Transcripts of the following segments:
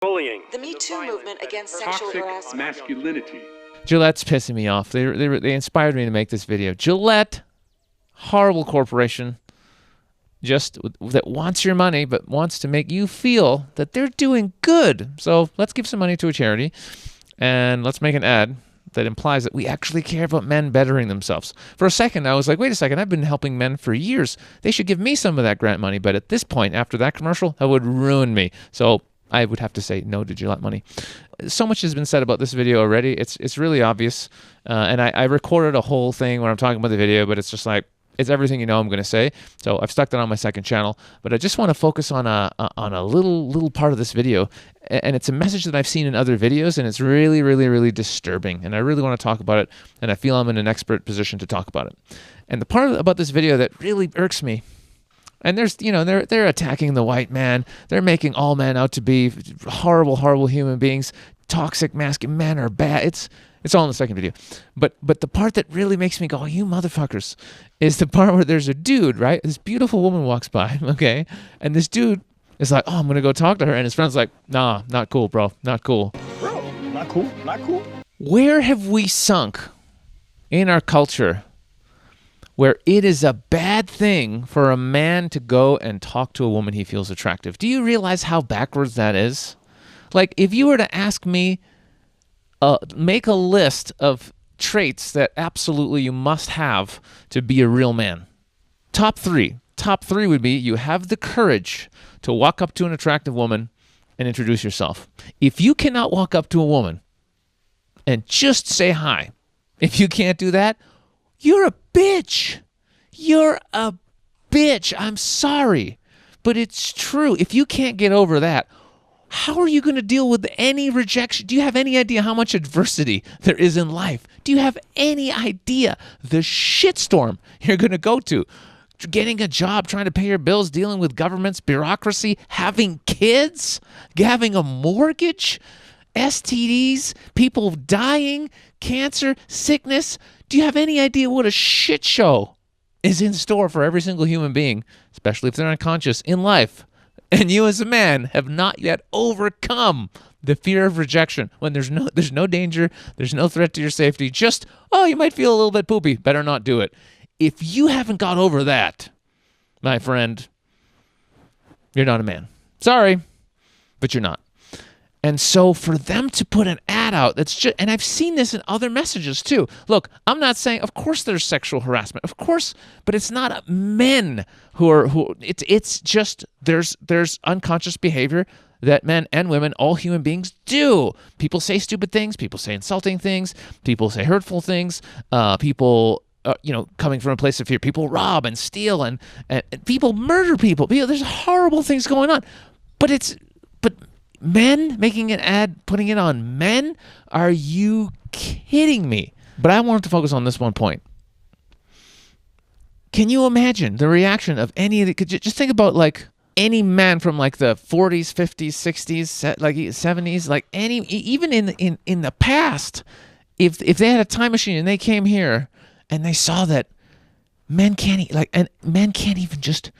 bullying, The Me Too movement against sexual harassment. Masculinity. Gillette's pissing me off. They inspired me to make this video. Gillette, horrible corporation, just that wants your money but wants to make you feel that they're doing good. So let's give some money to a charity and let's make an ad that implies that we actually care about men bettering themselves. For a second, I was like, wait a second, I've been helping men for years. They should give me some of that grant money. But at this point, after that commercial, that would ruin me. So I would have to say no to Gillette money. So much has been said about this video already. It's really obvious. And I recorded a whole thing when I'm talking about the video, but it's just like, it's everything you know I'm going to say. So I've stuck that on my second channel. But I just want to focus on a little part of this video. And it's a message that I've seen in other videos, and it's really, really, really disturbing. And I really want to talk about it, and I feel I'm in an expert position to talk about it. And the part about this video that really irks me, and there's, you know, they're attacking the white man. They're making all men out to be horrible, horrible human beings. Toxic masculine men are bad. It's all in the second video. But the part that really makes me go, you motherfuckers, is the part where there's a dude, right? This beautiful woman walks by, okay? And this dude is like, oh, I'm going to go talk to her. And his friend's like, nah, not cool, bro. Not cool. Bro, not cool, not cool. Where have we sunk in our culture where it is a bad thing for a man to go and talk to a woman he feels attractive? Do you realize how backwards that is? Like, if you were to ask me, make a list of traits that absolutely you must have to be a real man. Top three. Top three would be you have the courage to walk up to an attractive woman and introduce yourself. If you cannot walk up to a woman and just say hi, if you can't do that, you're a bitch. You're a bitch. I'm sorry, but it's true. If you can't get over that, how are you going to deal with any rejection? Do you have any idea how much adversity there is in life? Do you have any idea the shitstorm you're going to go to? Getting a job, trying to pay your bills, dealing with governments, bureaucracy, having kids, having a mortgage, STDs, people dying, cancer, sickness. Do you have any idea what a shit show is in store for every single human being, especially if they're unconscious in life? And you as a man have not yet overcome the fear of rejection when there's no danger, there's no threat to your safety. Just, oh, you might feel a little bit poopy. Better not do it. If you haven't got over that, my friend, you're not a man. Sorry, but you're not. And so for them to put an ad out that's just, and I've seen this in other messages too. Look, I'm not saying, of course there's sexual harassment, of course, but it's not men it's just, there's unconscious behavior that men and women, all human beings do. People say stupid things, people say insulting things, people say hurtful things, people, coming from a place of fear, people rob and steal and people murder people. There's horrible things going on, but men making an ad, putting it on men? Are you kidding me? But I wanted to focus on this one point. Can you imagine the reaction of any of the, just think about like any man from like the 40s, 50s, 60s, like 70s, like any, even in the past, if they had a time machine and they came here and they saw that men can't even just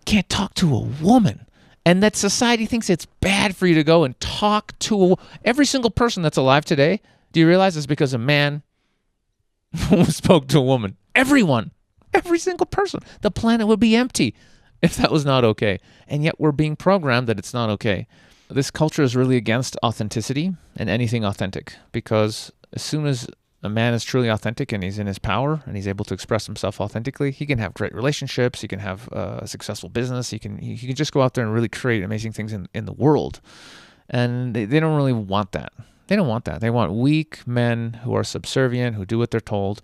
can't talk to a woman. And that society thinks it's bad for you to go and talk to every single person that's alive today. Do you realize it's because a man spoke to a woman? Everyone. Every single person. The planet would be empty if that was not okay. And yet we're being programmed that it's not okay. This culture is really against authenticity and anything authentic, because as soon as a man is truly authentic and he's in his power and he's able to express himself authentically, he can have great relationships, he can have a successful business, he can just go out there and really create amazing things in the world. And they don't really want that. They don't want that. They want weak men who are subservient, who do what they're told,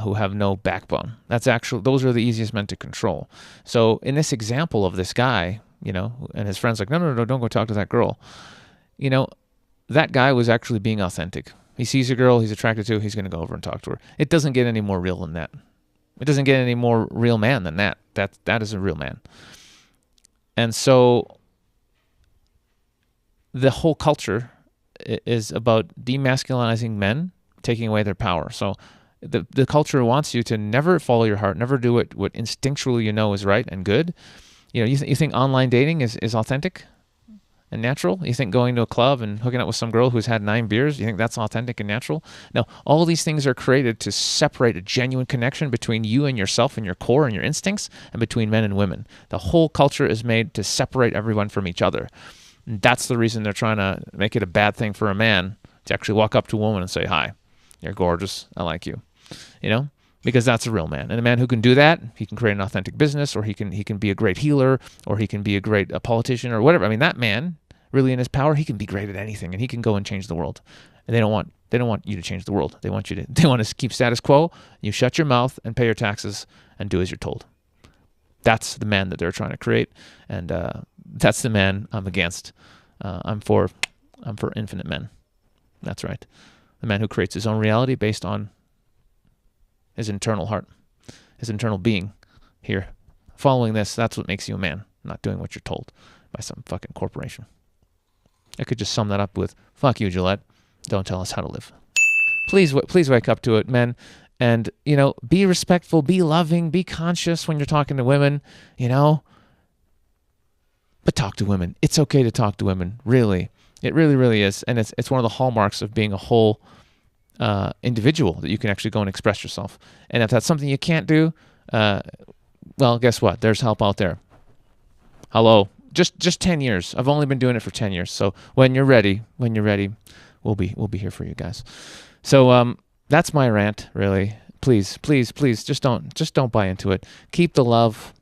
who have no backbone. Those are the easiest men to control. So in this example of this guy, and his friend's like, no, don't go talk to that girl. That guy was actually being authentic. He sees a girl he's attracted to, he's going to go over and talk to her. It doesn't get any more real than that. It doesn't get any more real man than that. That is a real man. And so the whole culture is about demasculinizing men, taking away their power. So the culture wants you to never follow your heart, never do what instinctually you know is right and good. You think online dating is authentic? and natural? You think going to a club and hooking up with some girl who's had 9 beers, you think that's authentic and natural? No, all these things are created to separate a genuine connection between you and yourself and your core and your instincts, and between men and women. The whole culture is made to separate everyone from each other. And that's the reason they're trying to make it a bad thing for a man to actually walk up to a woman and say, "Hi, you're gorgeous, I like you." You know? Because that's a real man. And a man who can do that, he can create an authentic business, or he can be a great healer, or he can be a great politician, or whatever. I mean, that man, really in his power, he can be great at anything, and he can go and change the world. And they don't want you to change the world. They want to keep status quo. You shut your mouth and pay your taxes and do as you're told. That's the man that they're trying to create, and that's the man I'm against. I'm for infinite men. That's right. The man who creates his own reality based on his internal heart, his internal being here. Following this, that's what makes you a man, not doing what you're told by some fucking corporation. I could just sum that up with, fuck you, Gillette. Don't tell us how to live. Please wake up to it, men. And, be respectful, be loving, be conscious when you're talking to women, But talk to women. It's okay to talk to women, really. It really, really is. And it's one of the hallmarks of being a whole individual, that you can actually go and express yourself. And if that's something you can't do, well, guess what? There's help out there. Hello. Just 10 years. I've only been doing it for 10 years. So when you're ready, we'll be here for you guys. So that's my rant, really. Please, just don't buy into it. Keep the love,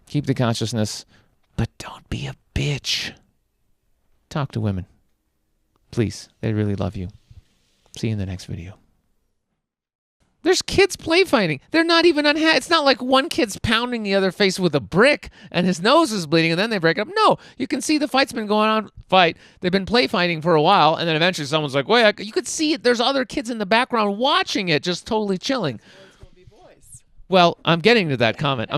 keep the consciousness, but don't be a bitch. Talk to women. Please. They really love you. See you in the next video. There's kids play fighting. They're not even unhappy. It's not like one kid's pounding the other face with a brick and his nose is bleeding and then they break up. No, you can see the fight's been going on. They've been play fighting for a while, and then eventually someone's like, wait, you could see it. There's other kids in the background watching it, just totally chilling. Well, I'm getting to that comment.